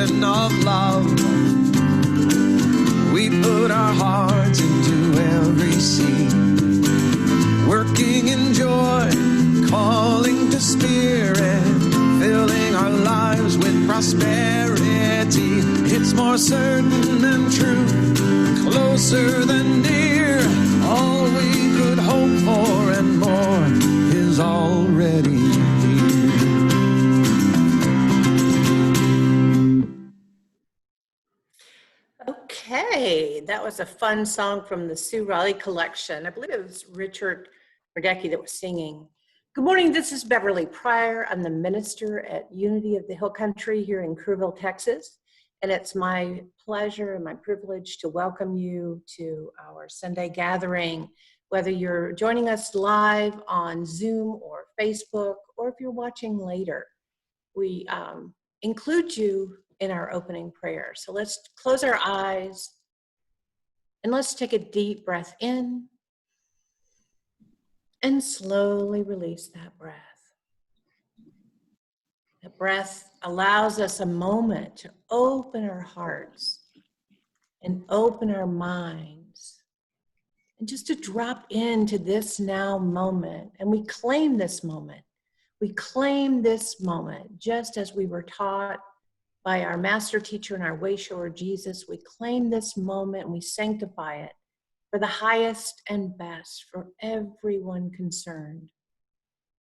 ocean of love. We put our hearts into every sea, working in joy, calling to spirit, filling our lives with prosperity. It's more certain than true, closer than near. All we could hope for and more is already here. Okay, that was a fun song from the Sue Riley collection. I believe it was Richard Radecki that was singing. Good morning, this is Beverly Pryor. I'm the minister at Unity of the Hill Country here in Kerrville, Texas. And it's my pleasure and my privilege to welcome you to our Sunday gathering, whether you're joining us live on Zoom or Facebook, or if you're watching later. We include you in our opening prayer. So let's close our eyes and let's take a deep breath in and slowly release that breath. The breath allows us a moment to open our hearts and open our minds and just to drop into this now moment. And we claim this moment. We claim this moment just as we were taught by our master teacher and our way shower, Jesus. We claim this moment and we sanctify it for the highest and best for everyone concerned.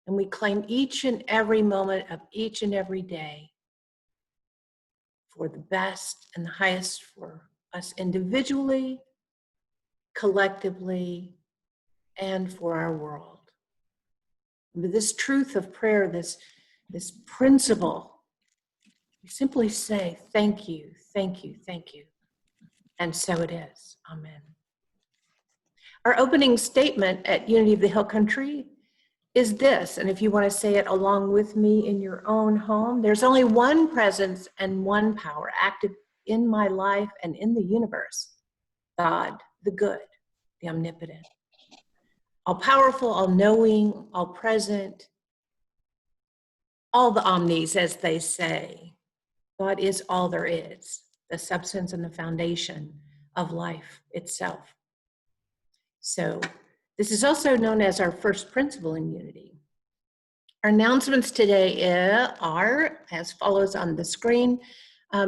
And we claim each and every moment of each and every day for the best and the highest for us individually, collectively, and for our world. With this truth of prayer, this principle, we simply say, thank you, thank you, thank you. And so it is. Amen. Our opening statement at Unity of the Hill Country is this, and if you want to say it along with me in your own home, there's only one presence and one power active in my life and in the universe: God, the good, the omnipotent, all-powerful, all-knowing, all-present, all the omnis, as they say. God is all there is, the substance and the foundation of life itself. So this is also known as our first principle in unity. Our announcements today are as follows on the screen.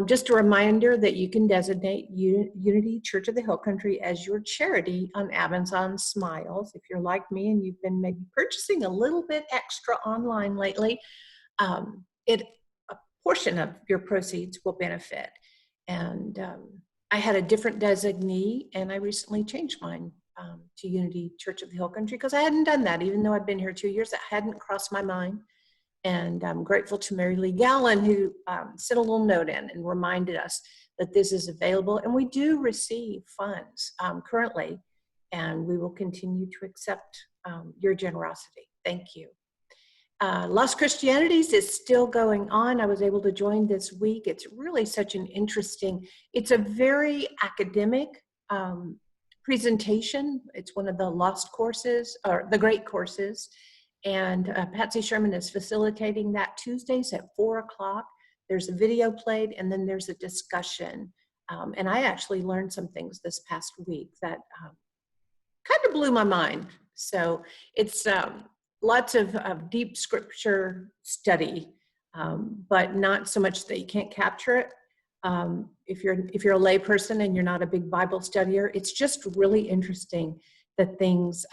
Just a reminder that you can designate Unity Church of the Hill Country as your charity on Amazon Smiles. If you're like me and you've been maybe purchasing a little bit extra online lately, a portion of your proceeds will benefit. And I had a different designee, and I recently changed mine to Unity Church of the Hill Country because I hadn't done that. Even though I'd been here 2 years, that hadn't crossed my mind. And I'm grateful to Mary Lee Gallen, who sent a little note in and reminded us that this is available. And we do receive funds currently, and we will continue to accept your generosity. Thank you. Lost Christianities is still going on. I was able to join this week. It's really such an interesting, it's a very academic presentation. It's one of the lost courses, or the great courses. And Patsy Sherman is facilitating that Tuesdays at 4 o'clock. There's a video played, and then there's a discussion. And I actually learned some things this past week that kind of blew my mind. So it's lots of deep scripture study, but not so much that you can't capture it. If you're a lay person and you're not a big Bible studier, it's just really interesting the things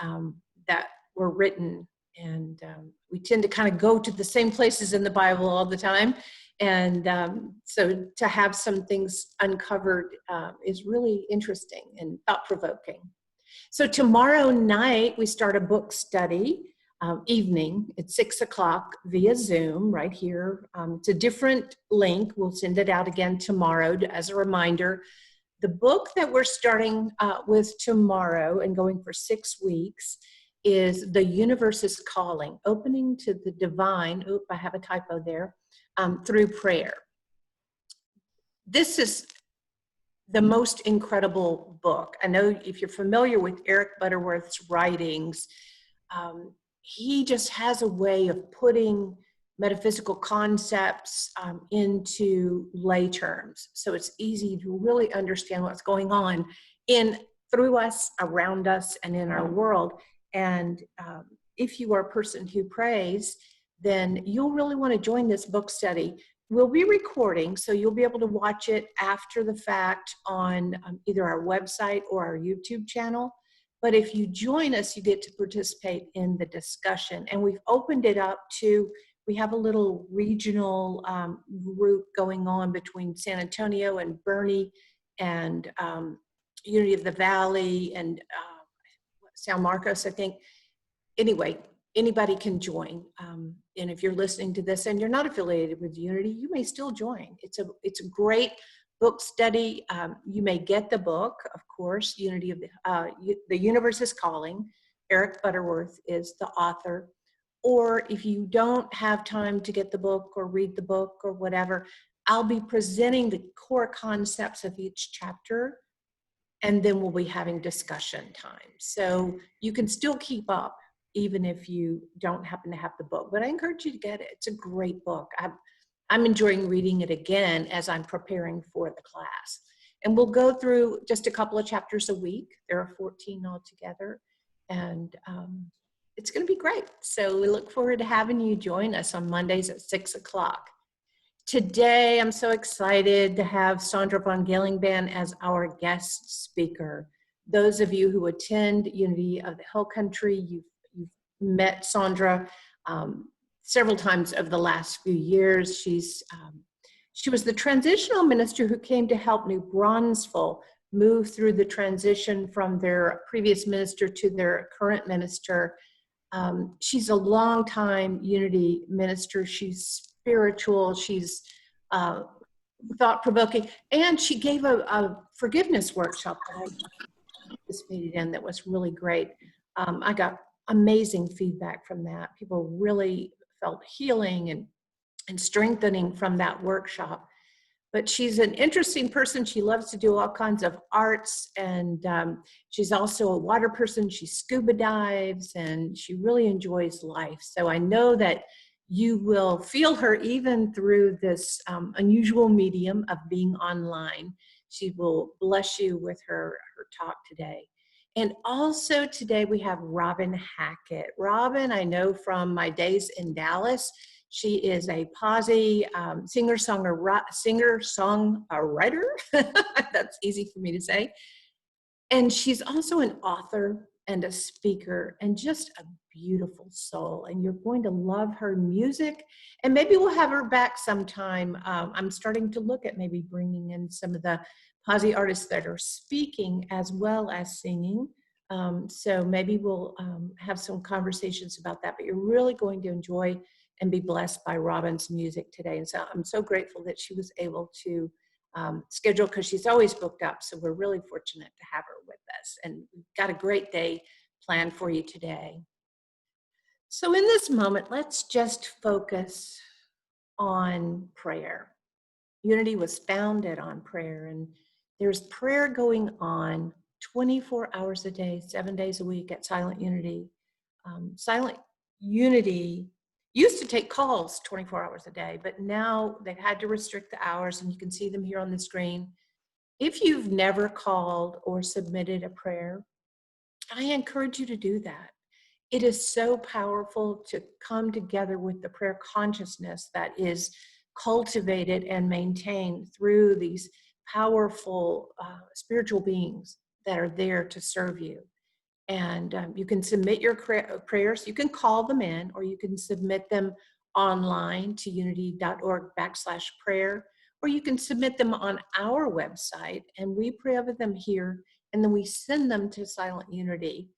that were written. And we tend to kind of go to the same places in the Bible all the time. And so to have some things uncovered is really interesting and thought-provoking. So tomorrow night, we start a book study evening at 6 o'clock via Zoom right here. It's a different link. We'll send it out again tomorrow as a reminder. The book that we're starting with tomorrow and going for 6 weeks is The Universe is Calling, Opening to the Divine, I have a typo there, through prayer. This is the most incredible book. I know if you're familiar with Eric Butterworth's writings, he just has a way of putting metaphysical concepts into lay terms. So it's easy to really understand what's going on through us, around us, and in our world. And if you are a person who prays, then you'll really want to join this book study. We'll be recording, so you'll be able to watch it after the fact on either our website or our YouTube channel. But if you join us, you get to participate in the discussion. And we've opened it up to, we have a little regional group going on between San Antonio and Bernie and Unity of the Valley and San Marcos, I think. Anyway, anybody can join. And if you're listening to this and you're not affiliated with Unity, you may still join. It's a great book study. You may get the book, of course, Unity of the Universe is Calling. Eric Butterworth is the author. Or if you don't have time to get the book or read the book or whatever, I'll be presenting the core concepts of each chapter, and then we'll be having discussion time. So you can still keep up even if you don't happen to have the book. But I encourage you to get it. It's a great book. I'm enjoying reading it again as I'm preparing for the class. And we'll go through just a couple of chapters a week. There are 14 altogether. And it's going to be great. So we look forward to having you join us on Mondays at 6 o'clock. Today, I'm so excited to have Sondra von Gyllenband as our guest speaker. Those of you who attend Unity of the Hill Country, you've met Sondra several times over the last few years. She was the transitional minister who came to help New Brunswick move through the transition from their previous minister to their current minister. She's a longtime Unity minister. She's spiritual. She's thought-provoking. And she gave a forgiveness workshop that I participated in that was really great. I got amazing feedback from that. People really felt healing and strengthening from that workshop. But she's an interesting person. She loves to do all kinds of arts, and she's also a water person. She scuba dives, and she really enjoys life. So I know that you will feel her even through this unusual medium of being online. She will bless you with her talk today. And also today we have Robin Hackett. Robin, I know from my days in Dallas. She is a posse singer-songwriter. That's easy for me to say. And she's also an author and a speaker and just a beautiful soul. And you're going to love her music. And maybe we'll have her back sometime. I'm starting to look at maybe bringing in some of the posse artists that are speaking as well as singing. So maybe we'll have some conversations about that. But you're really going to enjoy and be blessed by Robin's music today. And so I'm so grateful that she was able to schedule, because she's always booked up. So we're really fortunate to have her with us. And we've got a great day planned for you today. So in this moment, let's just focus on prayer. Unity was founded on prayer, and there's prayer going on 24 hours a day, 7 days a week at Silent Unity. Silent Unity used to take calls 24 hours a day, but now they've had to restrict the hours, and you can see them here on the screen. If you've never called or submitted a prayer, I encourage you to do that. It is so powerful to come together with the prayer consciousness that is cultivated and maintained through these powerful spiritual beings that are there to serve you. And you can submit your prayers. You can call them in, or you can submit them online to unity.org/prayer, or you can submit them on our website, and we pray over them here, and then we send them to Silent Unity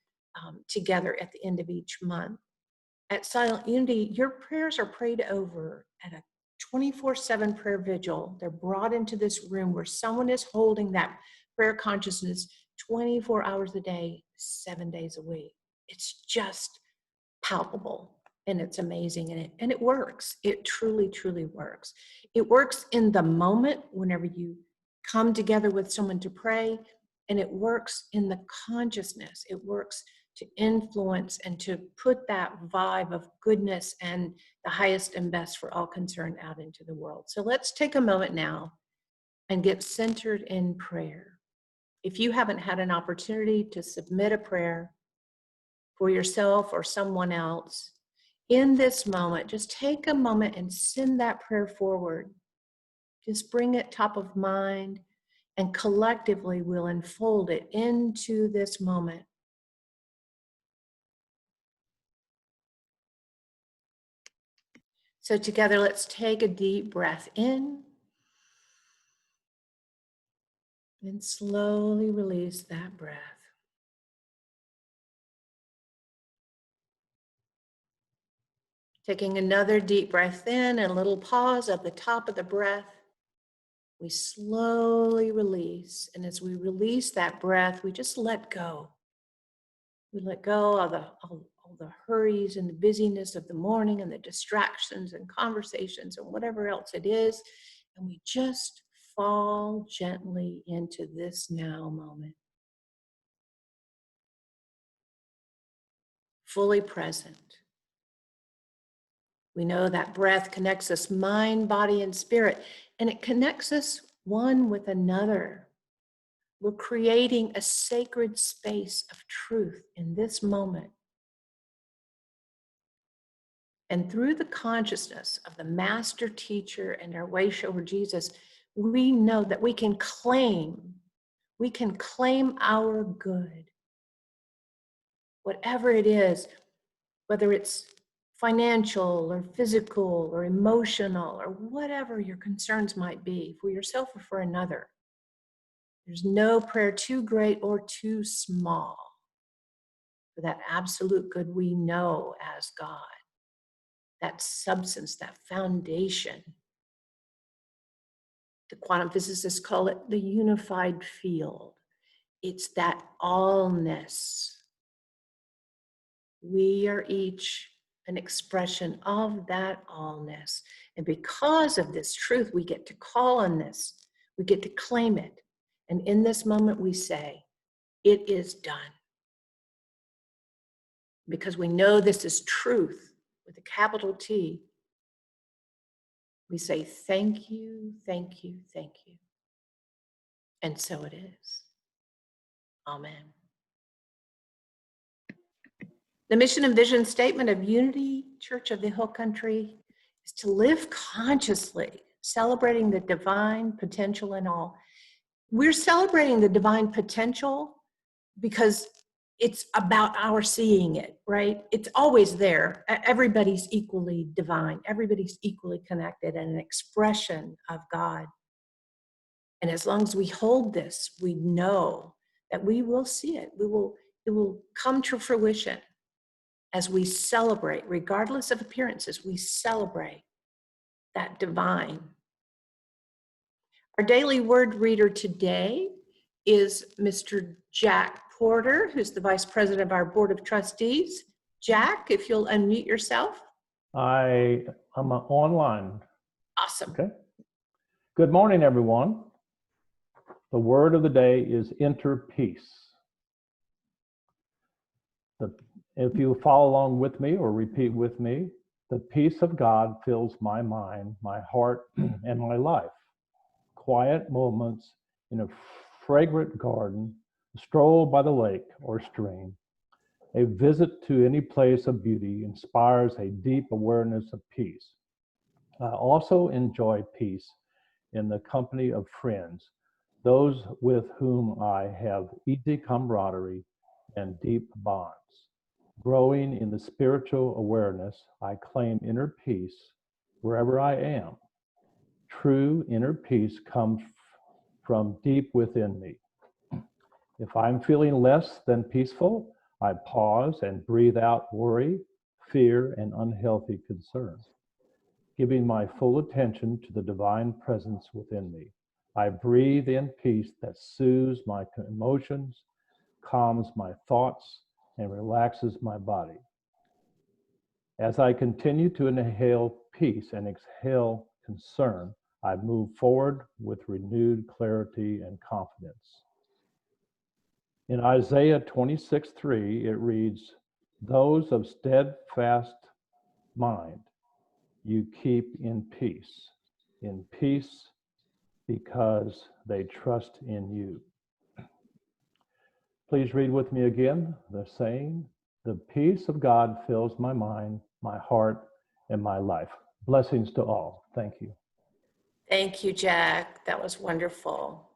together at the end of each month. At Silent Unity, your prayers are prayed over at a 24/7 prayer vigil. They're brought into this room where someone is holding that prayer consciousness 24 hours a day, 7 days a week. It's just palpable, and it's amazing, and it works. It truly, truly works. It works in the moment whenever you come together with someone to pray, and it works in the consciousness. It works to influence and to put that vibe of goodness and the highest and best for all concerned out into the world. So let's take a moment now and get centered in prayer. If you haven't had an opportunity to submit a prayer for yourself or someone else, in this moment, just take a moment and send that prayer forward. Just bring it top of mind, and collectively we'll unfold it into this moment. So together, let's take a deep breath in and slowly release that breath. Taking another deep breath in and a little pause at the top of the breath, we slowly release. And as we release that breath, we just let go. We let go of all the hurries and the busyness of the morning and the distractions and conversations and whatever else it is. And we just fall gently into this now moment. Fully present. We know that breath connects us mind, body, and spirit, and it connects us one with another. We're creating a sacred space of truth in this moment. And through the consciousness of the master teacher and our way shower Jesus, we know that we can claim our good. Whatever it is, whether it's financial or physical or emotional or whatever your concerns might be for yourself or for another. There's no prayer too great or too small for that absolute good we know as God. That substance, that foundation. The quantum physicists call it the unified field. It's that allness. We are each an expression of that allness. And because of this truth, we get to call on this. We get to claim it. And in this moment, we say, it is done. Because we know this is truth with a capital T. We say, thank you, thank you, thank you. And so it is. Amen. The mission and vision statement of Unity Church of the Hill Country is to live consciously, celebrating the divine potential in all. We're celebrating the divine potential because it's about our seeing it, right? It's always there. Everybody's equally divine. Everybody's equally connected and an expression of God. And as long as we hold this, we know that we will see it. It will come to fruition as we celebrate, regardless of appearances, we celebrate that divine. Our daily word reader today is Mr. Jack Porter, who's the Vice President of our Board of Trustees. Jack, if you'll unmute yourself. I'm online. Awesome. Okay. Good morning, everyone. The word of the day is enter peace. If you follow along with me or repeat with me, the peace of God fills my mind, my heart, and my life. Quiet moments in a fragrant garden, a stroll by the lake or stream, a visit to any place of beauty inspires a deep awareness of peace. I also enjoy peace in the company of friends, those with whom I have easy camaraderie and deep bonds. Growing in the spiritual awareness, I claim inner peace wherever I am. True inner peace comes from deep within me. If I'm feeling less than peaceful, I pause and breathe out worry, fear, and unhealthy concerns, giving my full attention to the divine presence within me. I breathe in peace that soothes my emotions, calms my thoughts, and relaxes my body. As I continue to inhale peace and exhale concern, I move forward with renewed clarity and confidence. In Isaiah 26:3, it reads, "Those of steadfast mind you keep in peace because they trust in you." Please read with me again the saying, "The peace of God fills my mind, my heart, and my life." Blessings to all. Thank you. Thank you, Jack. That was wonderful.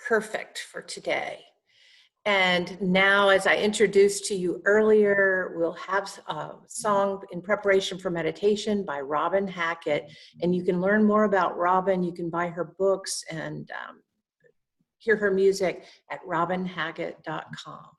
Perfect for today. And now, as I introduced to you earlier, we'll have a song in preparation for meditation by Robin Hackett. And you can learn more about Robin. You can buy her books and hear her music at robinhackett.com.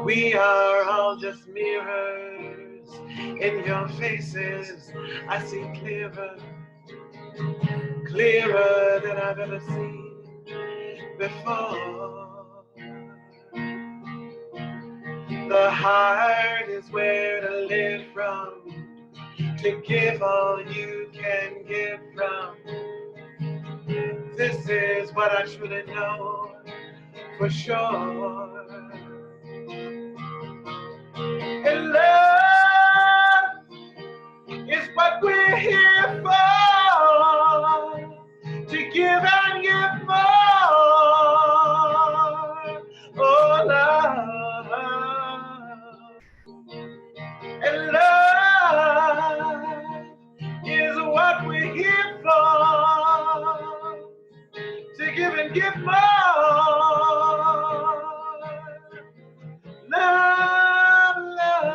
We are all just mirrors in your faces. I see clearer, clearer than I've ever seen before. The heart is where to live from, to give all you can give from. This is what I truly know for sure. And love is what we're here for, to give and give more. Oh, love. And love is what we're here for, to give and give more. Love, love,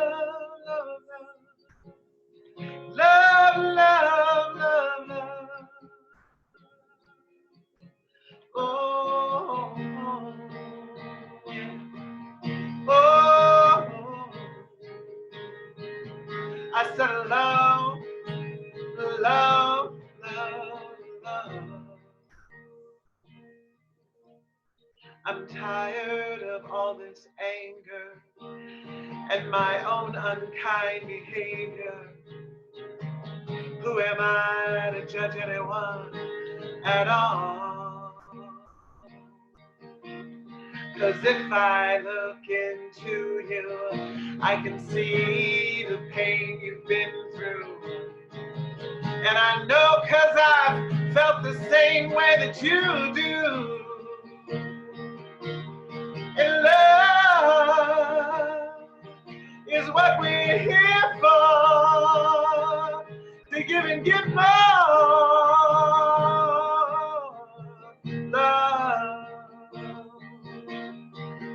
love, love. Love, love, love, love. Oh, yeah. Oh, I said love, love, love, love. I'm tired of all this anger and my own unkind behavior. Who am I to judge anyone at all? 'Cause if I look into you, I can see the pain you've been through. And I know 'cause I've felt the same way that you do. And love is what we're here for, to give and give more. Love.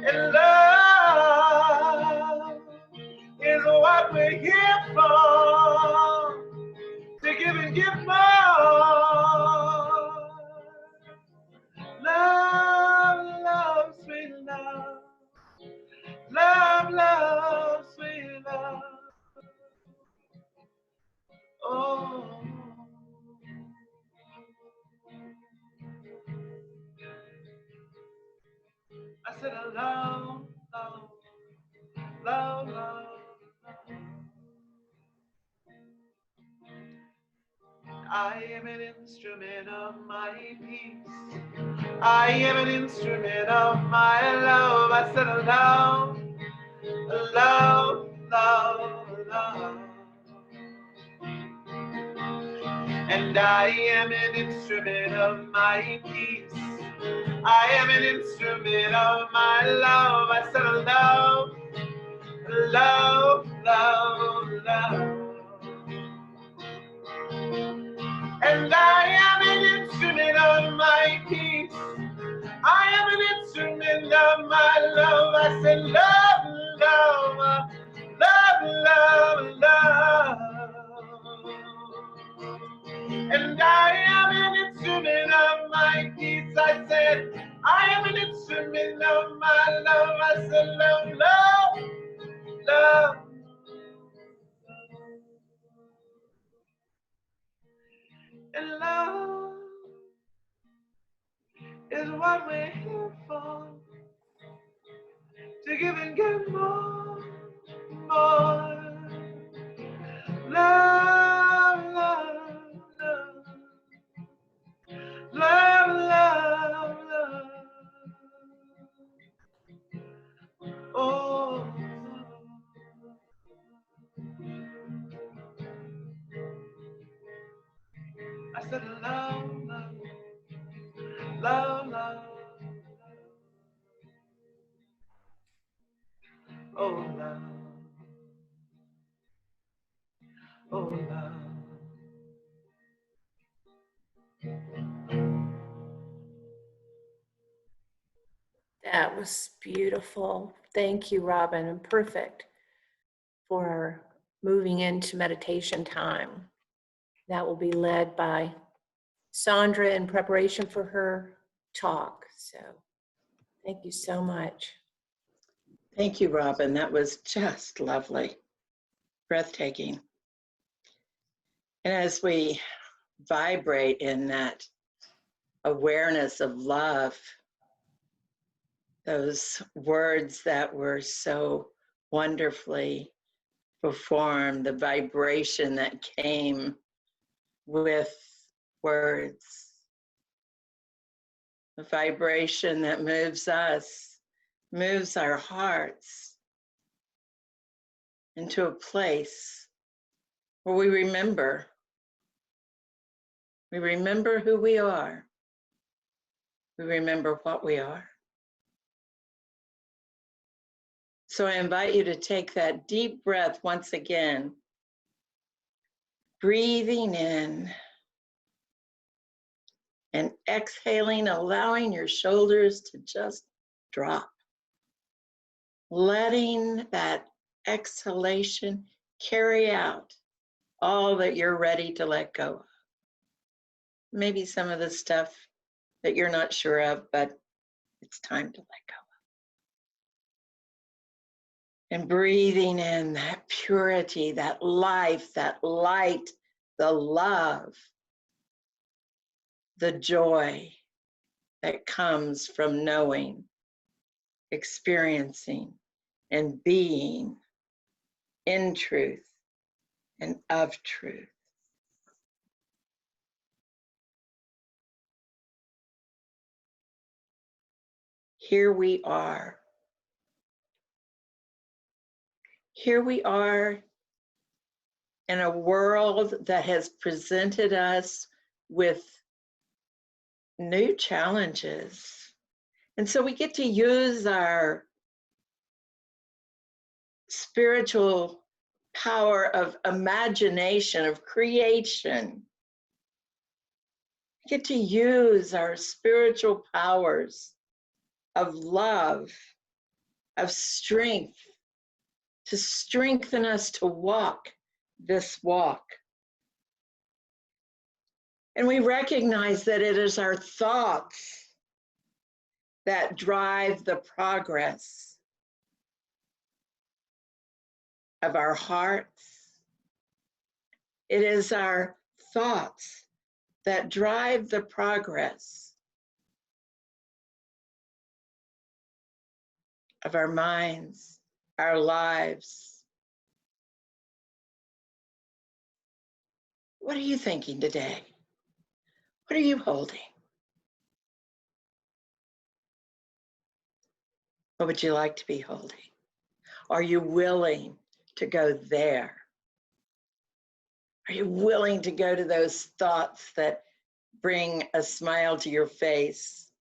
And love is what we're here for, to give and give more. Love, love, sweet love. Love, love, sweet love. Oh. I said love, love, love, love. I am an instrument of my peace. I am an instrument of my love. I said love, love, love, love. And I am an instrument of my peace. I am an instrument of my love. I said love, love, love, love. And I am an instrument of my peace. I am an instrument of my love. I said love, love, love, love, love. And I am an instrument me love my love. I said love, love, love. And love is what we're here for. To give and give more, more. Love, love, love. Love, love, love. Oh. I said love, love, love, love. Oh, love. Oh, love. That was beautiful. Thank you, Robin, and perfect for moving into meditation time. That will be led by Sondra in preparation for her talk. So thank you so much. Thank you, Robin. That was just lovely, breathtaking. And as we vibrate in that awareness of love, those words that were so wonderfully performed, the vibration that came with words, the vibration that moves us, moves our hearts into a place where we remember who we are. We remember what we are. So I invite you to take that deep breath once again, breathing in and exhaling, allowing your shoulders to just drop. Letting that exhalation carry out all that you're ready to let go of. Maybe some of the stuff that you're not sure of, but it's time to let go. And breathing in that purity, that life, that light, the love, the joy that comes from knowing, experiencing, and being in truth and of truth. Here we are. Here we are in a world that has presented us with new challenges. And so we get to use our spiritual power of imagination, of creation. We get to use our spiritual powers of love, of strength, to strengthen us to walk this walk. And we recognize that it is our thoughts that drive the progress of our hearts. It is our thoughts that drive the progress of our minds, our lives. What are you thinking today? What are you holding? What would you like to be holding? Are you willing to go there? Are you willing to go to those thoughts that bring a smile to your face,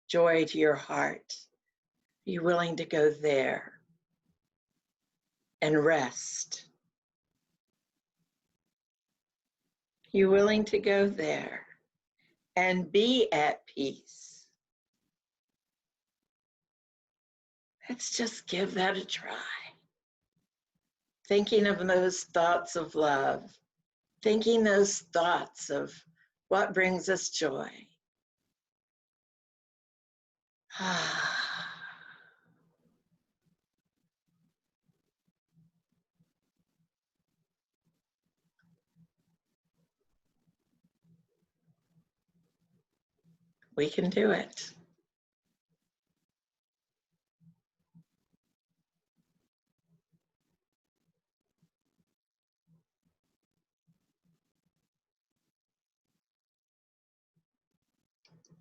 joy to your heart? Are you willing to go there and rest? Are you willing to go there and be at peace? Let's just give that a try. Thinking of those thoughts of love, thinking those thoughts of what brings us joy. We can do it.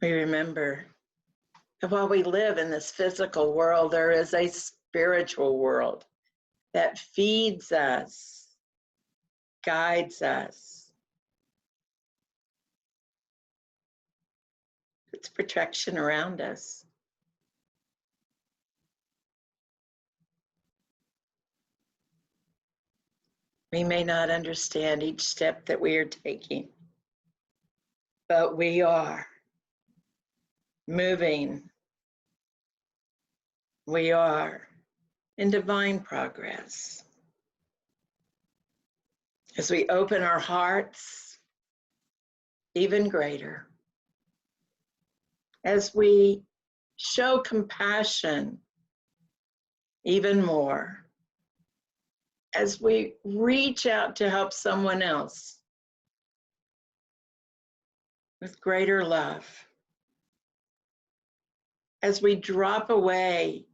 We remember that while we live in this physical world, there is a spiritual world that feeds us, guides us. It's protection around us. We may not understand each step that we are taking, but we are moving. We are in divine progress. As we open our hearts even greater, as we show compassion even more, as we reach out to help someone else with greater love, as we drop away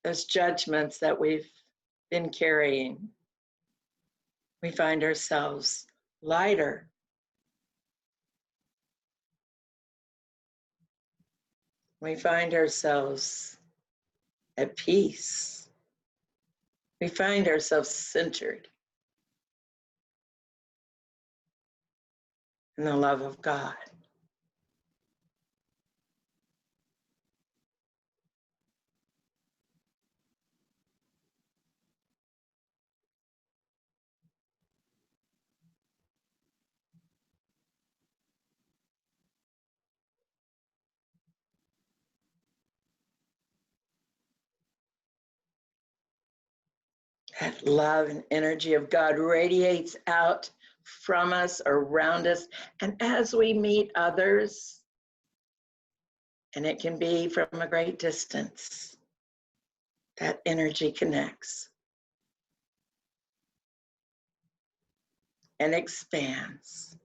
those judgments that we've been carrying, we find ourselves lighter. We find ourselves at peace. We find ourselves centered in the love of God. That love and energy of God radiates out from us, around us, and as we meet others, and it can be from a great distance, that energy connects and expands.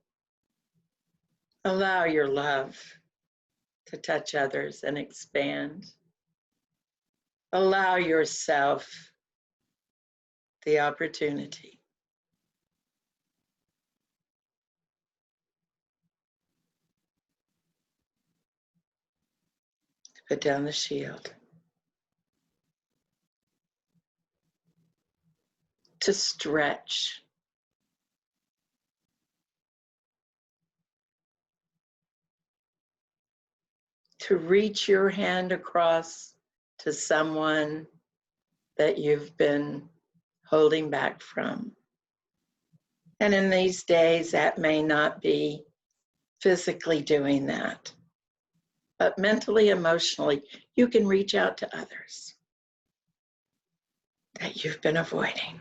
Allow your love to touch others and expand. Allow yourself the opportunity to put down the shield, to stretch, to reach your hand across to someone that you've been holding back from. And in these days, that may not be physically doing that, but mentally, emotionally, you can reach out to others that you've been avoiding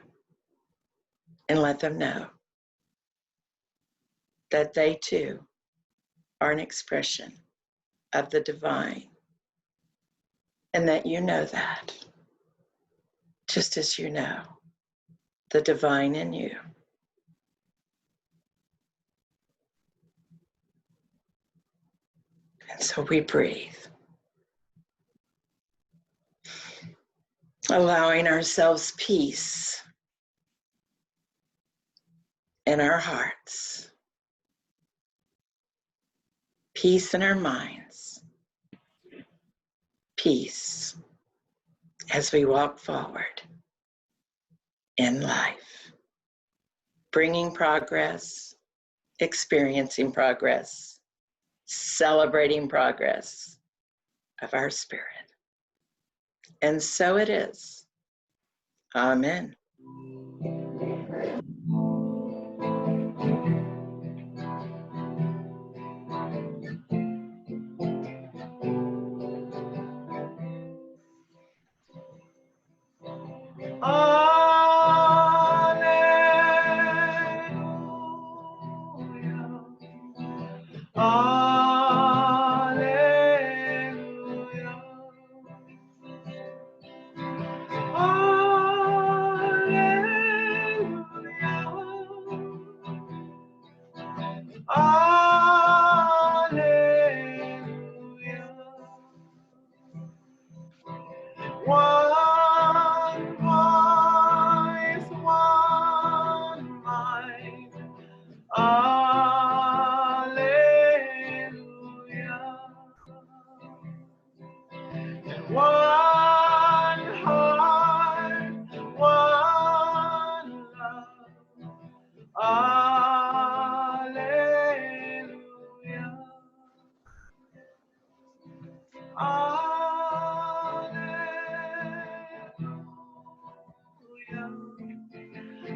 and let them know that they too are an expression of the divine, and that you know that, just as you know the divine in you. And so we breathe, allowing ourselves peace in our hearts, peace in our minds, peace as we walk forward in life, bringing progress, experiencing progress, celebrating progress of our spirit. And so it is. Amen. Hallelujah. Hallelujah. Hallelujah.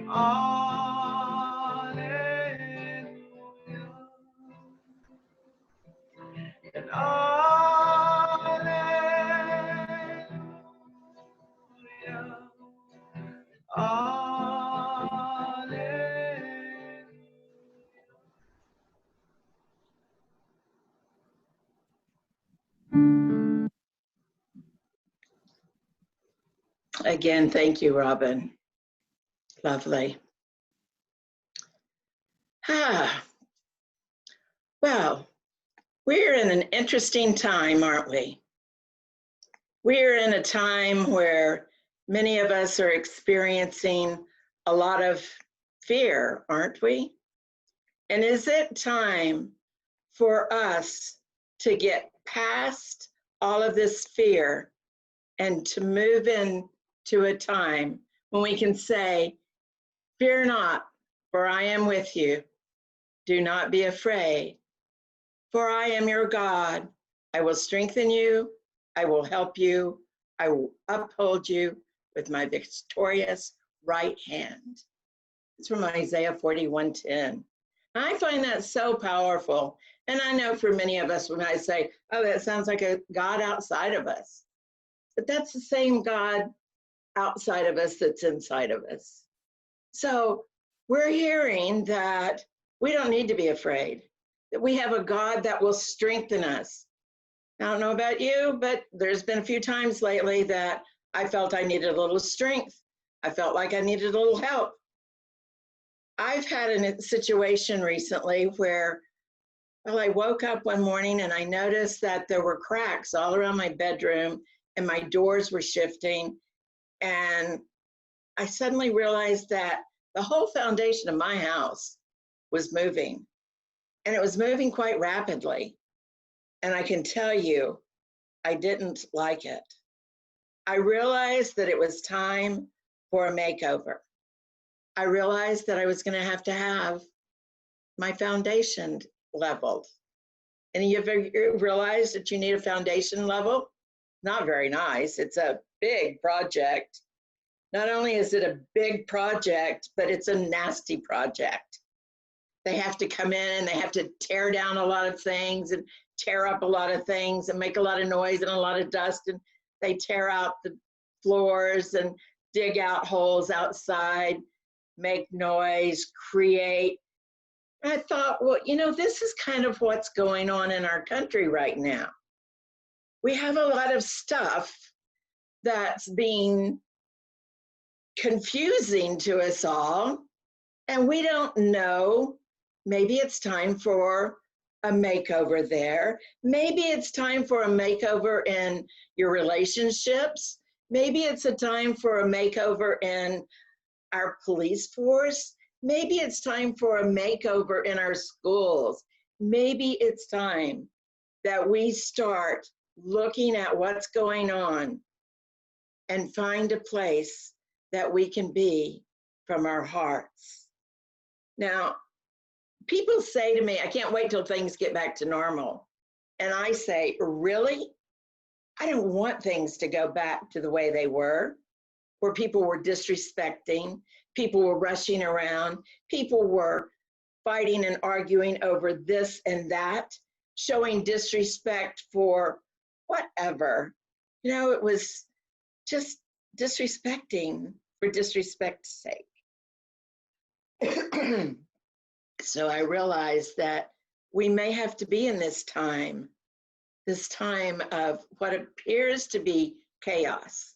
Hallelujah. And hallelujah. Hallelujah. Again, thank you, Robin. Lovely. Well, we're in an interesting time, aren't we? We're in a time where many of us are experiencing a lot of fear, aren't we? And is it time for us to get past all of this fear and to move into a time when we can say, fear not, for I am with you. Do not be afraid, for I am your God. I will strengthen you. I will help you. I will uphold you with my victorious right hand. It's from Isaiah 41:10. I find that so powerful. And I know for many of us, when I say, oh, that sounds like a God outside of us. But that's the same God outside of us that's inside of us. So we're hearing that we don't need to be afraid, that we have a God that will strengthen us. I don't know about you, but there's been a few times lately that I felt I needed a little strength. I felt like I needed a little help. I've had a situation recently where, well, I woke up one morning and I noticed that there were cracks all around my bedroom and my doors were shifting. And I suddenly realized that the whole foundation of my house was moving, and it was moving quite rapidly. And I can tell you, I didn't like it. I realized that it was time for a makeover. I realized that I was going to have my foundation leveled. And you ever realized that you need a foundation level? Not very nice. It's a big project. Not only is it a big project, but it's a nasty project. They have to come in and they have to tear down a lot of things and tear up a lot of things and make a lot of noise and a lot of dust. And they tear out the floors and dig out holes outside, make noise, create. I thought, well, you know, this is kind of what's going on in our country right now. We have a lot of stuff that's being confusing to us all, and we don't know. Maybe it's time for a makeover there. Maybe it's time for a makeover in your relationships. Maybe it's a time for a makeover in our police force. Maybe it's time for a makeover in our schools. Maybe it's time that we start looking at what's going on and find a place that we can be from our hearts. Now, people say to me, I can't wait till things get back to normal. And I say, really? I don't want things to go back to the way they were, where people were disrespecting, people were rushing around, people were fighting and arguing over this and that, showing disrespect for whatever. You know, it was just disrespecting for disrespect's sake. So I realized that we may have to be in this time of what appears to be chaos,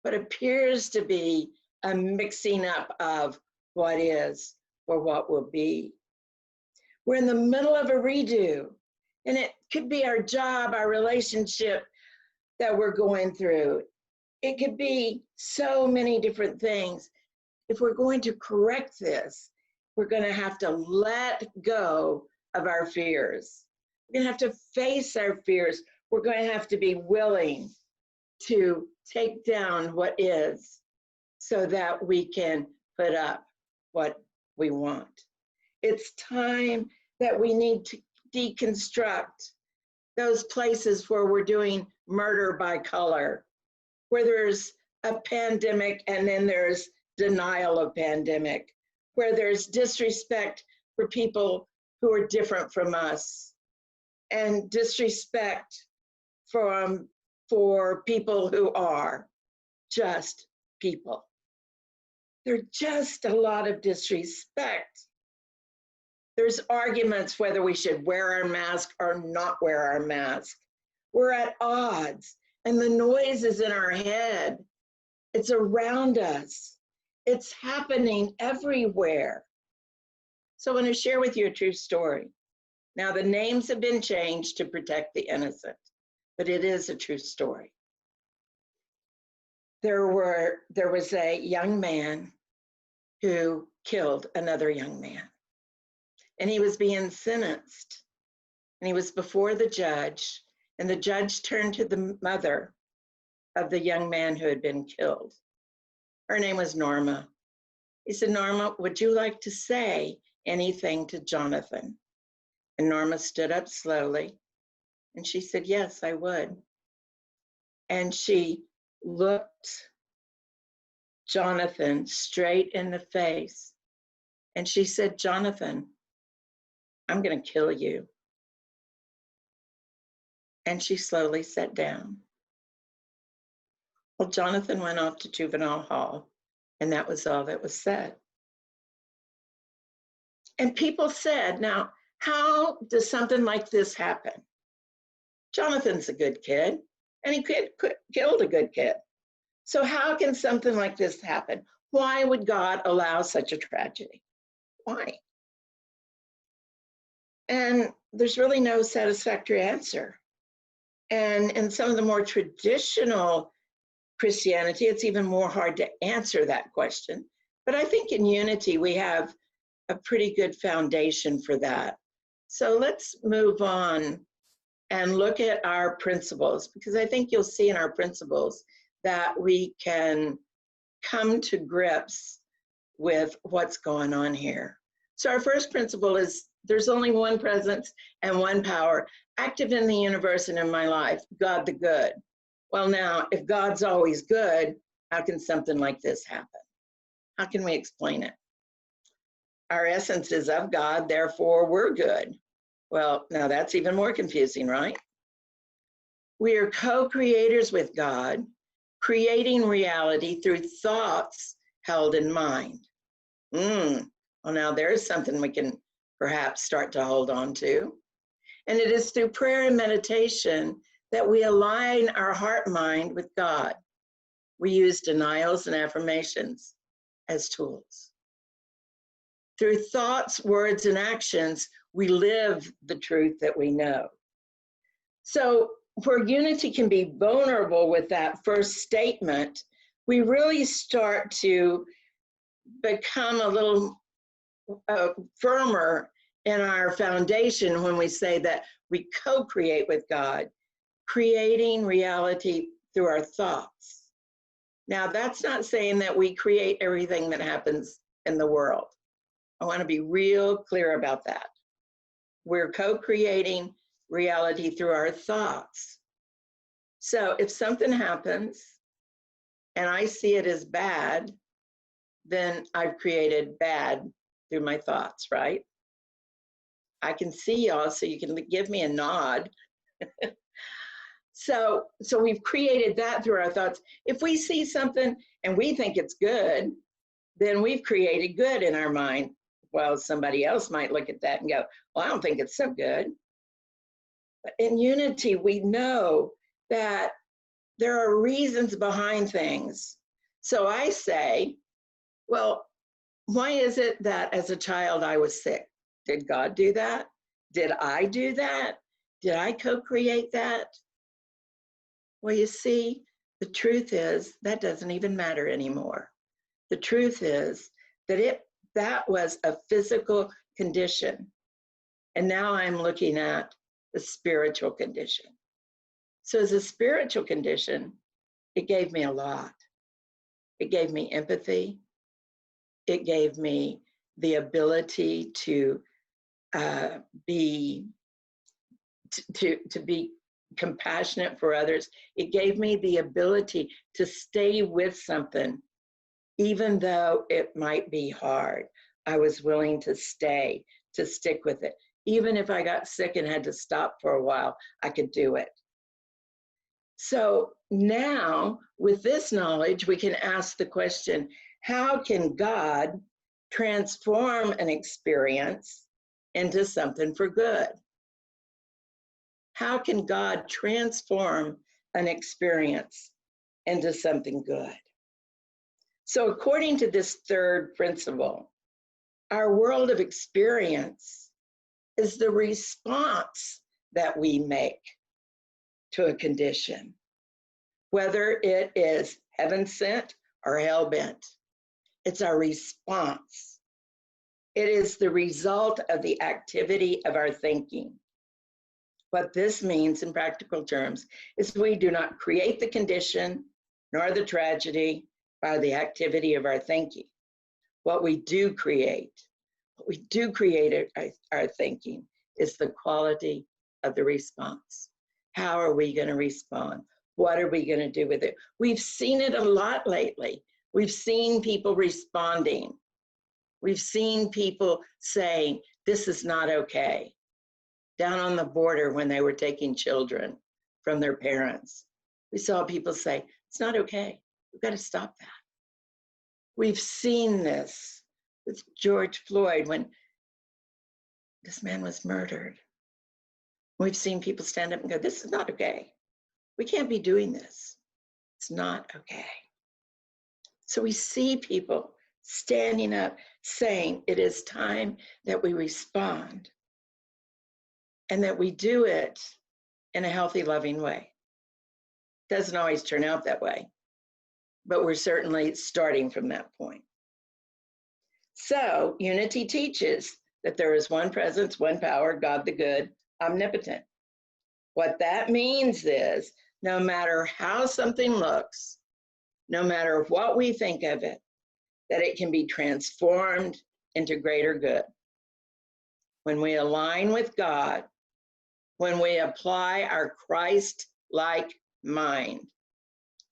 what appears to be a mixing up of what is or what will be. We're in the middle of a redo, and it could be our job, our relationship that we're going through. It could be so many different things. If we're going to correct this, we're going to have to let go of our fears. We're going to have to face our fears. We're going to have to be willing to take down what is so that we can put up what we want. It's time that we need to deconstruct those places where we're doing murder by color, where there's a pandemic and then there's denial of pandemic, where there's disrespect for people who are different from us, and disrespect for people who are just people. There's just a lot of disrespect. There's arguments whether we should wear our mask or not wear our mask. We're at odds, and the noise is in our head. It's around us. It's happening everywhere. So I want to share with you a true story. Now, the names have been changed to protect the innocent, but it is a true story. There was a young man who killed another young man, and he was being sentenced, and he was before the judge, and the judge turned to the mother of the young man who had been killed. Her name was Norma. He said, "Norma, would you like to say anything to Jonathan?" And Norma stood up slowly, and she said, "Yes, I would." And she looked Jonathan straight in the face, and she said, "Jonathan, I'm going to kill you." And she slowly sat down. Well, Jonathan went off to juvenile hall, and that was all that was said. And people said, now, how does something like this happen? Jonathan's a good kid, and he killed a good kid. So how can something like this happen? Why would God allow such a tragedy? Why? And there's really no satisfactory answer. And in some of the more traditional Christianity, it's even more hard to answer that question. But I think in Unity, we have a pretty good foundation for that. So let's move on and look at our principles, because I think you'll see in our principles that we can come to grips with what's going on here. So our first principle is there's only one presence and one power active in the universe and in my life, God the good. Well, now, if God's always good, how can something like this happen? How can we explain it? Our essence is of God, therefore we're good. Well, now that's even more confusing, right? We are co-creators with God, creating reality through thoughts held in mind. Well, now there's something we can perhaps start to hold on to. And it is through prayer and meditation that we align our heart mind with God. We use denials and affirmations as tools. Through thoughts, words, and actions, we live the truth that we know. So where unity can be vulnerable with that first statement, we really start to become a little firmer in our foundation when we say that we co-create with God, creating reality through our thoughts. Now, that's not saying that we create everything that happens in the world. I want to be real clear about that. We're co-creating reality through our thoughts. So if something happens and I see it as bad, then I've created bad through my thoughts, right? I can see y'all, so you can give me a nod. So we've created that through our thoughts. If we see something and we think it's good, then we've created good in our mind. Well, somebody else might look at that and go, well, I don't think it's so good. But in unity, we know that there are reasons behind things. So I say, well, why is it that as a child I was sick? Did God do that? Did I do that? Did I co-create that? Well, you see, the truth is that doesn't even matter anymore. The truth is that that was a physical condition. And now I'm looking at the spiritual condition. So as a spiritual condition, it gave me a lot. It gave me empathy. It gave me the ability to be compassionate for others. It gave me the ability to stay with something, even though it might be hard. I was willing to stay, to stick with it. Even if I got sick and had to stop for a while, I could do it. So now, with this knowledge, we can ask the question, how can God transform an experience into something for good? How can God transform an experience into something good? So according to this third principle, our world of experience is the response that we make to a condition, whether it is heaven sent or hell bent. It's our response. It is the result of the activity of our thinking. What this means in practical terms is we do not create the condition nor the tragedy by the activity of our thinking. What we do create our thinking is the quality of the response. How are we going to respond? What are we going to do with it? We've seen it a lot lately. We've seen people responding. We've seen people saying, this is not okay. Down on the border when they were taking children from their parents, we saw people say, it's not okay. We've got to stop that. We've seen this with George Floyd when this man was murdered. We've seen people stand up and go, this is not okay. We can't be doing this. It's not okay. So we see people standing up saying it is time that we respond and that we do it in a healthy, loving way. Doesn't always turn out that way, but we're certainly starting from that point. So unity teaches that there is one presence, one power, God the good, omnipotent. What that means is no matter how something looks, no matter what we think of it, that it can be transformed into greater good. When we align with God, when we apply our Christ-like mind,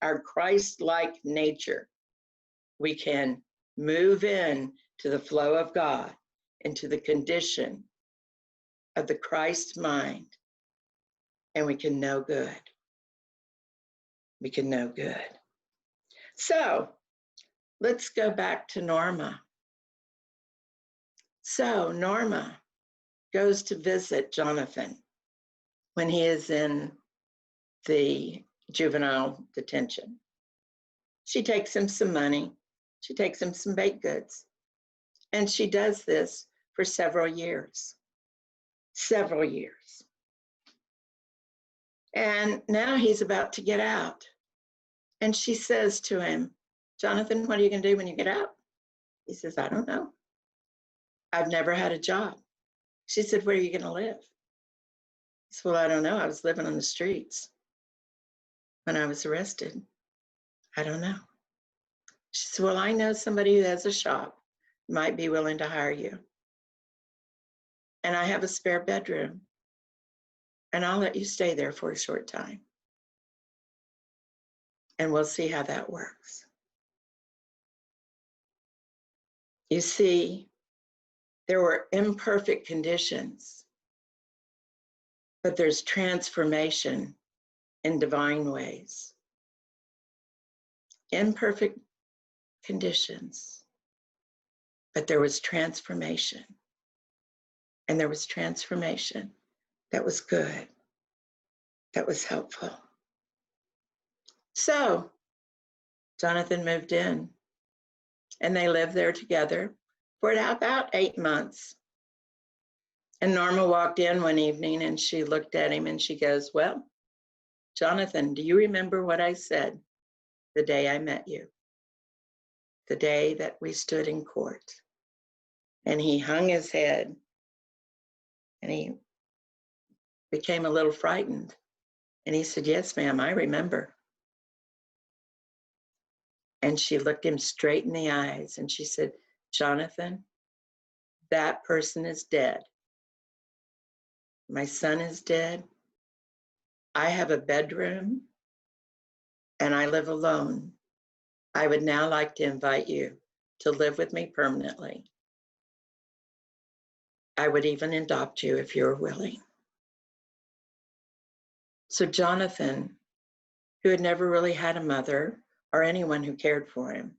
our Christ-like nature, we can move in to the flow of God, into the condition of the Christ mind, and we can know good. We can know good. So let's go back to Norma. So Norma goes to visit Jonathan when he is in the juvenile detention. She takes him some money. She takes him some baked goods. And she does this for several years. Several years. And now he's about to get out. And she says to him, Jonathan, what are you going to do when you get out? He says, I don't know. I've never had a job. She said, where are you going to live? He said, well, I don't know. I was living on the streets when I was arrested. I don't know. She said, well, I know somebody who has a shop, might be willing to hire you. And I have a spare bedroom. And I'll let you stay there for a short time. And we'll see how that works. You see, there were imperfect conditions, but there's transformation in divine ways. Imperfect conditions, but there was transformation. And there was transformation that was good, that was helpful. So Jonathan moved in and they lived there together for about 8 months. And Norma walked in one evening and she looked at him and she goes, well, Jonathan, do you remember what I said the day I met you? The day that we stood in court. And he hung his head and he became a little frightened. And he said, yes, ma'am, I remember. And she looked him straight in the eyes and she said, Jonathan, that person is dead. My son is dead. I have a bedroom and I live alone. I would now like to invite you to live with me permanently. I would even adopt you if you're willing. So Jonathan, who had never really had a mother or anyone who cared for him,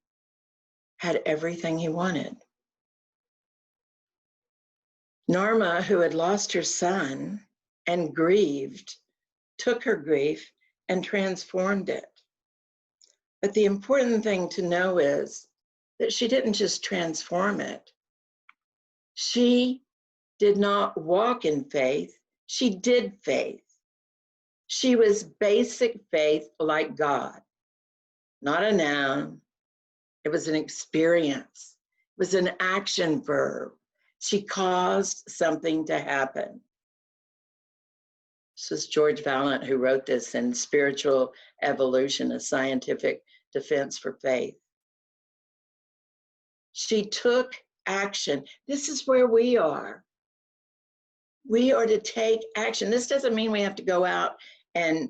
had everything he wanted. Norma, who had lost her son and grieved, took her grief and transformed it. But the important thing to know is that she didn't just transform it. She did not walk in faith, she did faith. She was basic faith like God, not a noun. It was an experience. It was an action verb. She caused something to happen. This is George Vaillant who wrote this in Spiritual Evolution, a Scientific Defense for Faith. She took action. This is where we are. We are to take action. This doesn't mean we have to go out and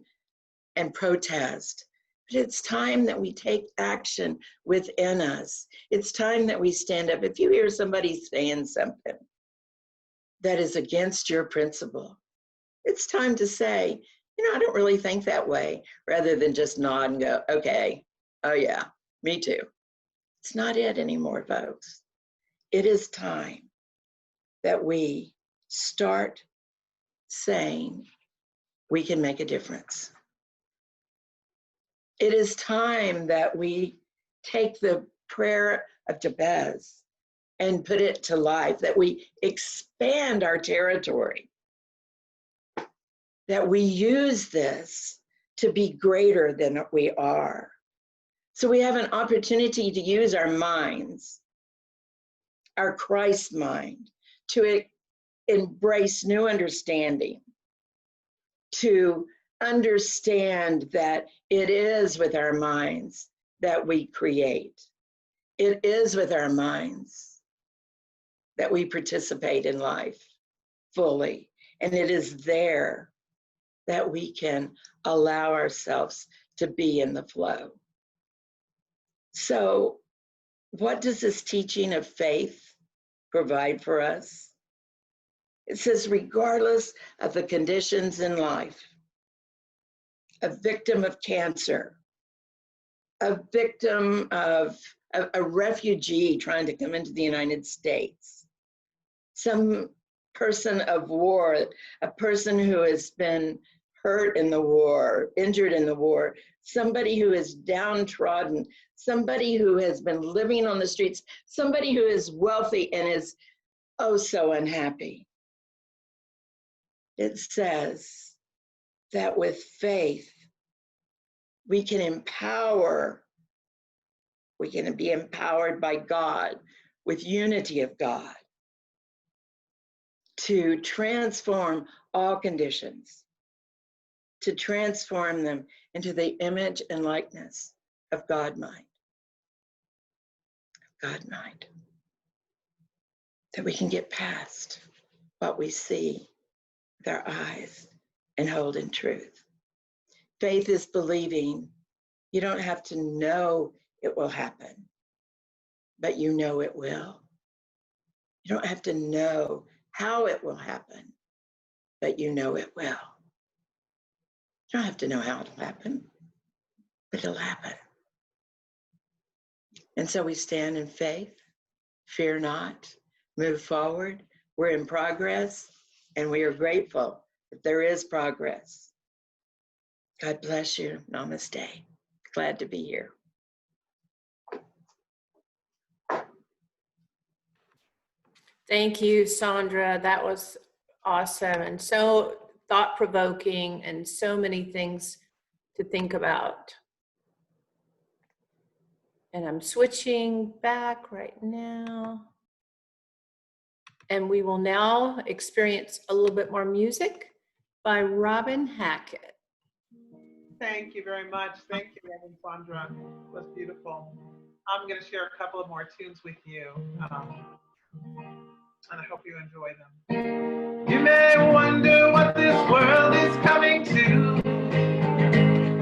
protest, but it's time that we take action within us. It's time that we stand up. If you hear somebody saying something that is against your principle, it's time to say, I don't really think that way, rather than just nod and go, okay, oh yeah, me too. It's not it anymore, folks. It is time that we start saying we can make a difference. It is time that we take the prayer of Jabez and put it to life, that we expand our territory, that we use this to be greater than we are. So we have an opportunity to use our minds, our Christ mind, to embrace new understanding, to understand that it is with our minds that we create. It is with our minds that we participate in life fully. And it is there that we can allow ourselves to be in the flow. So, what does this teaching of faith provide for us? It says, regardless of the conditions in life, a victim of cancer, a victim of a refugee trying to come into the United States, some person of war, a person who has been hurt in the war, injured in the war, somebody who is downtrodden, somebody who has been living on the streets, somebody who is wealthy and is oh so unhappy. It says that with faith, we can be empowered by God with unity of God to transform all conditions, to transform them into the image and likeness of God mind. God mind. That we can get past what we see with our eyes and hold in truth. Faith is believing. You don't have to know it will happen, but you know it will. You don't have to know how it will happen, but you know it will. You don't have to know how it'll happen, but it'll happen. And so we stand in faith, fear not, move forward. We're in progress, and we are grateful that there is progress. God bless you. Namaste. Glad to be here. Thank you, Sondra. That was awesome and so thought-provoking and so many things to think about. And I'm switching back right now. And we will now experience a little bit more music by Robin Hackett. Thank you very much. Thank you, Reverend Sondra. It was beautiful. I'm going to share a couple of more tunes with you. and I hope you enjoy them. You may wonder what this world is coming to.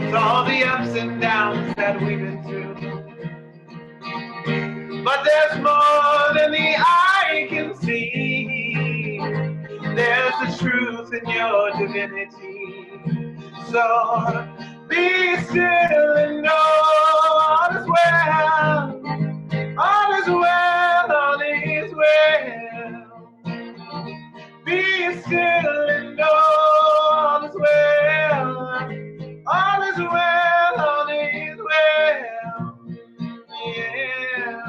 It's all the ups and downs that we've been through. But there's more than the eye can see. There's the truth in your divinity. So be still and know all is well. All is well, all is well. Be still and know all is well. All is well, all is well. Yeah.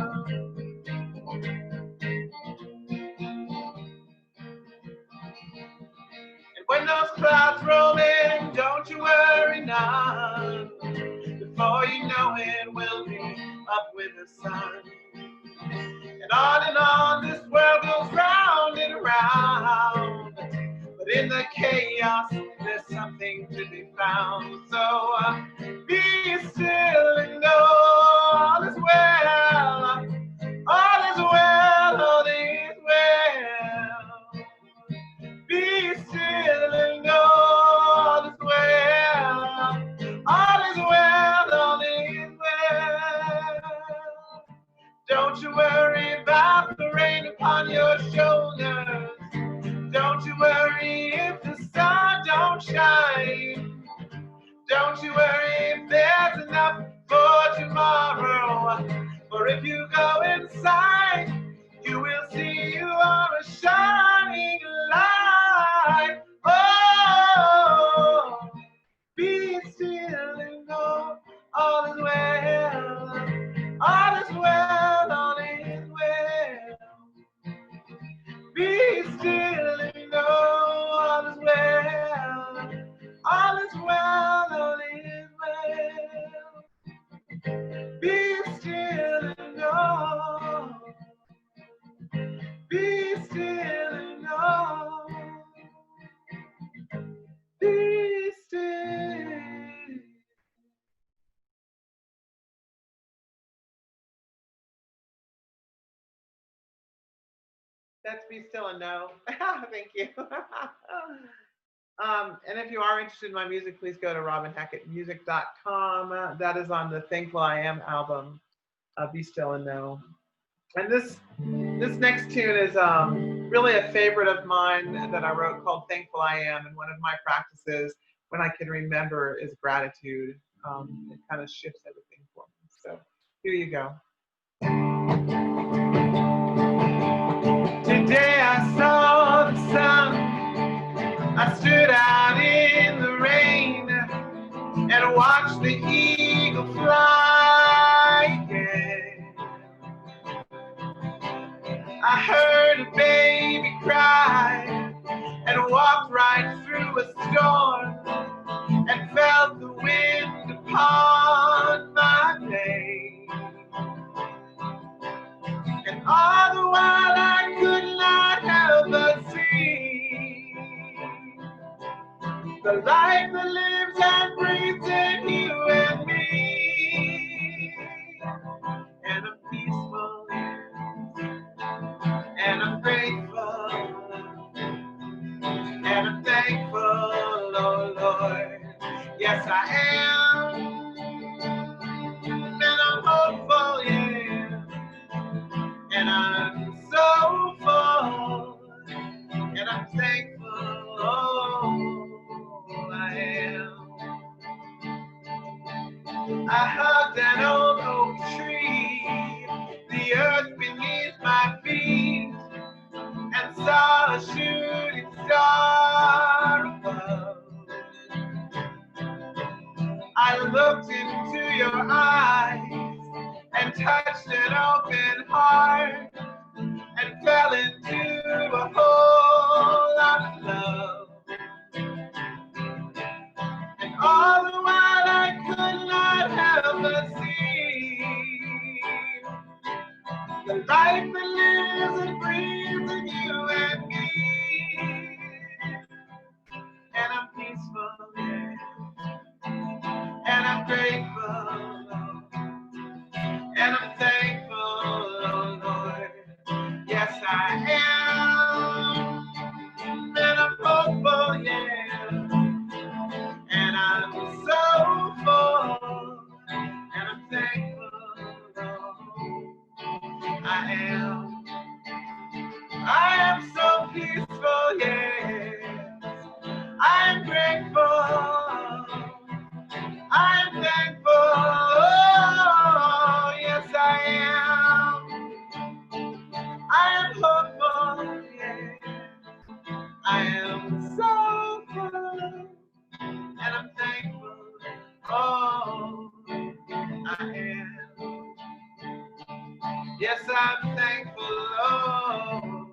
And when those clouds roll in, don't you worry none. Before you know it, we'll be up with the sun. And on, this world goes round and round. But in the chaos, there's something to be found. So be still and know all is well. All is well, all is well. Be still and know all is well. All is well, all is well. Don't you worry about the rain upon your shoulders. Don't you worry if the sun don't shine. Don't you worry if there's enough for tomorrow. For if you go inside, you will see you are a shining light. Oh, be still and know all is well. All is well, all is well. Be still and know all is well. All is well, all is well. Be still and know. Be still and know. Be still. That's Be Still and Know. Thank you. And if you are interested in my music, please go to robinhackettmusic.com. That is on the Thankful I Am album, Be Still and Know. And this next tune is really a favorite of mine that I wrote called Thankful I Am. And one of my practices when I can remember is gratitude. It kind of shifts everything for me. So here you go. Today I saw the sun. I stood out in the rain and watched the eagle fly again. I heard a baby cry and walked right through a storm and felt the wind upon my face. And all the while I could not help but see the life that lives and breathes in you and me. And I'm peaceful and I'm grateful and I'm thankful, oh Lord. Yes, I am, and I'm hopeful, yeah. And I'm so full, and I'm thankful, oh, I am. I hugged an old oak tree, the earth beneath my feet, and saw a shooting star above. I looked into your eyes and touched an open heart and fell into a whole lot of love. And all the while I could not help but see the life that lives and breathes in you and me. And I'm peaceful, yeah. And I'm grateful, and I'm thankful, oh Lord. I'm thankful, Lord.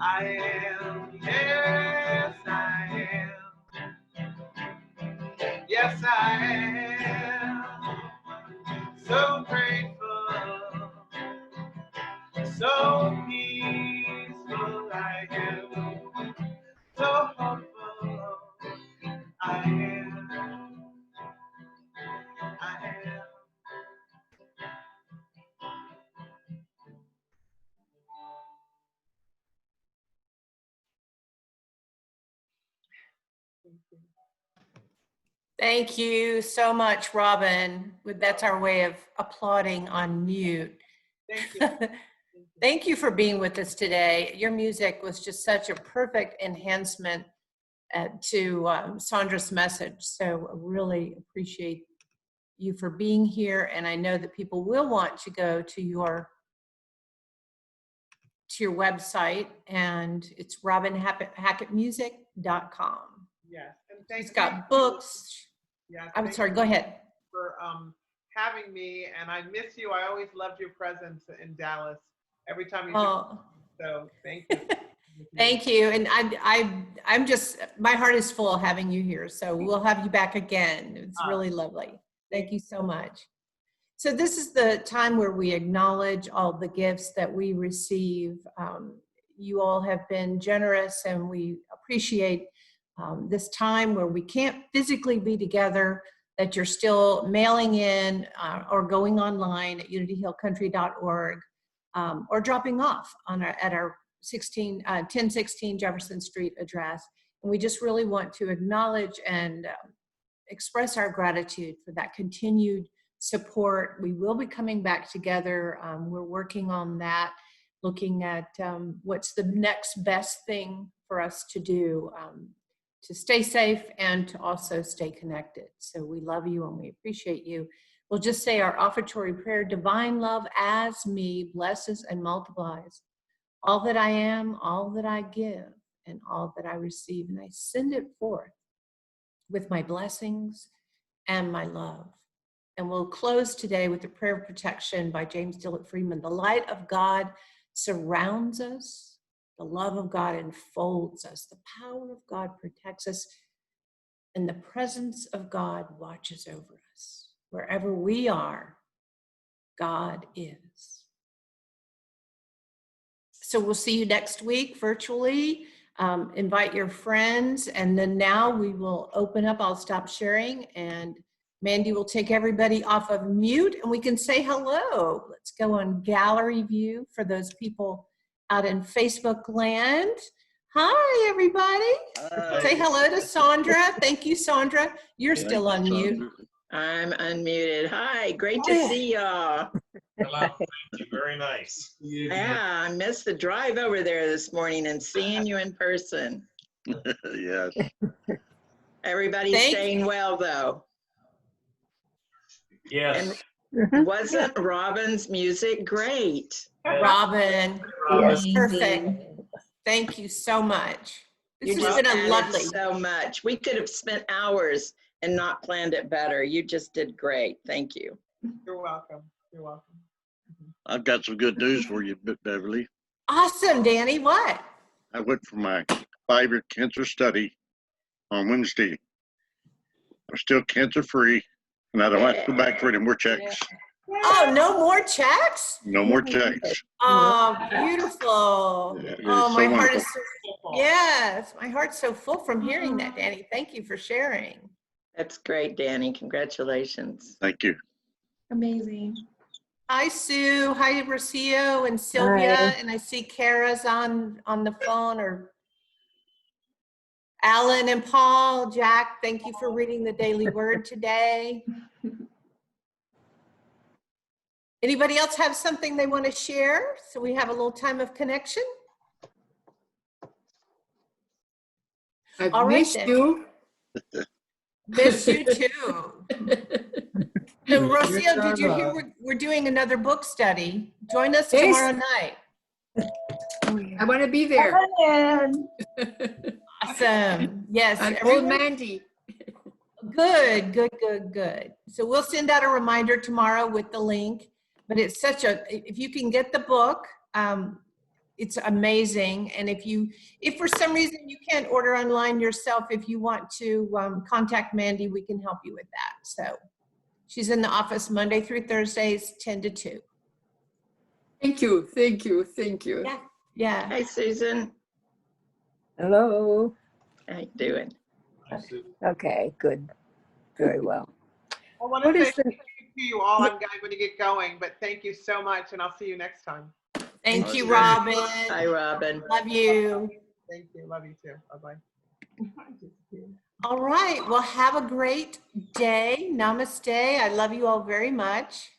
I am, yes, I am. Yes, I am. So grateful, so peaceful, I am. So hopeful, I am. I am. Thank you so much, Robin. That's our way of applauding on mute. Thank you. Thank you for being with us today. Your music was just such a perfect enhancement to Sondra's message. So I really appreciate you for being here. And I know that people will want to go to your website, and it's robinhackettmusic.com. Yes, and thank She's you. got books. Yes, I'm thank sorry, you go ahead. for having me, and I miss you. I always loved your presence in Dallas. Every time you Oh, so thank you. thank you. And I'm just, my heart is full having you here. So we'll have you back again. It's really lovely. Thank you so much. So this is the time where we acknowledge all the gifts that we receive. You all have been generous, and we appreciate this time where we can't physically be together, that you're still mailing in or going online at unityhillcountry.org or dropping off at our 1016 Jefferson Street address. And we just really want to acknowledge and express our gratitude for that continued support. We will be coming back together. We're working on that, looking at what's the next best thing for us to do to stay safe and to also stay connected. So we love you and we appreciate you. We'll just say our offertory prayer: divine love as me blesses and multiplies all that I am, all that I give, and all that I receive. And I send it forth with my blessings and my love. And we'll close today with the prayer of protection by James Dillard Friedman. The light of God surrounds us. The love of God enfolds us. The power of God protects us. And the presence of God watches over us. Wherever we are, God is. So we'll see you next week virtually. Invite your friends. And then now we will open up. I'll stop sharing, and Mandy will take everybody off of mute and we can say hello. Let's go on gallery view for those people out in Facebook land. Hi, everybody. Hi. Say hello to Sondra. Thank you, Sondra. You're still on mute. I'm unmuted. Hi, great to see y'all. Hello, thank you. Very nice. Yeah, I missed the drive over there this morning and seeing you in person. Yes. Everybody's staying well, though. Yes. And wasn't Robin's music great? Robin, Yes. perfect. Thank you so much. This You has just been a added lovely. so much. We could have spent hours and not planned it better. You just did great. Thank you. You're welcome. You're welcome. I've got some good news for you, Beverly. Awesome, Danny. What? I went for my 5-year cancer study on Wednesday. I'm still cancer free, and I don't have to go back for any more checks. Oh, no more checks? No more checks. Oh, beautiful. Yeah, it is Oh, my so heart wonderful. is so full. Yes, my heart's so full from hearing that, Danny. Thank you for sharing. That's great, Danny. Congratulations. Thank you. Amazing. Hi, Sue. Hi, Rocio and Sylvia. Hi. And I see Kara's on the phone, or Alan and Paul. Jack, thank you for reading the Daily Word today. Anybody else have something they want to share? So we have a little time of connection. I've All right, missed then. you. Miss you too. And Rocio, did you hear we're doing another book study? Join us Yes. tomorrow night. I want to be there. Awesome. Yes. I'm old everyone- Mandy. Good. So we'll send out a reminder tomorrow with the link. but it's such a, if you can get the book, it's amazing. And if for some reason you can't order online yourself, if you want to contact Mandy, we can help you with that. So she's in the office Monday through Thursdays, 10 to 2. Thank you, thank you, thank you. Yeah. Yeah. Hi, Susan. Hello. How you doing? Okay, good. Very well. I want What to say is the, thank you to you all. I'm going to get going, but thank you so much, and I'll see you next time. Thank you, Okay. Robin. Hi, Robin. Love you. Thank you. Love you too. Bye-bye. All right. Well, have a great day. Namaste. I love you all very much.